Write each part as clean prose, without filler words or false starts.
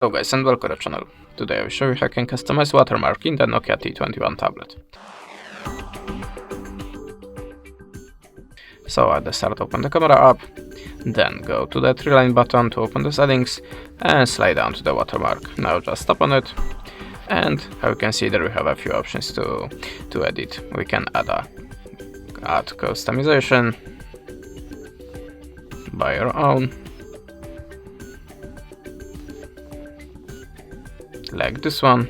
Hello guys and welcome to the channel. Today I will show you how you can customize watermark in the Nokia T21 tablet. So at the start open the camera app, then go to the 3-line button to open the settings and slide down to the watermark. Now just tap on it, and how you can see there we have a few options to edit. We can add customization by your own, like this one.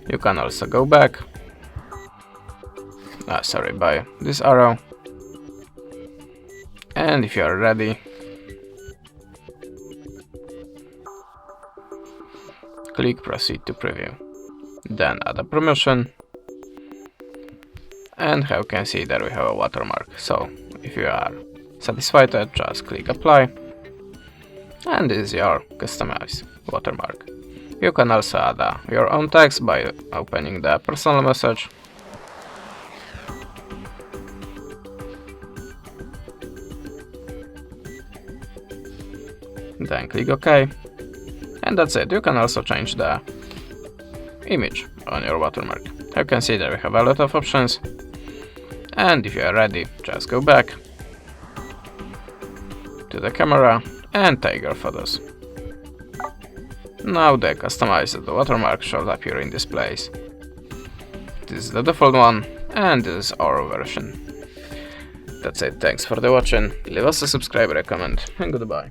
You can also go back, by this arrow, and if you are ready, click proceed to preview, then add a permission, and how you can see there we have a watermark. So if you are satisfied, just click apply, and this is your customized watermark. You can also add your own text by opening the personal message, then click OK, and that's it. You can also change the image on your watermark. You can see that we have a lot of options, and if you are ready, just go back to the camera and take your photos. Now the customized watermark should appear in this place. This is the default one, and this is our version. That's it, thanks for the watching, leave us a subscribe, comment, and goodbye.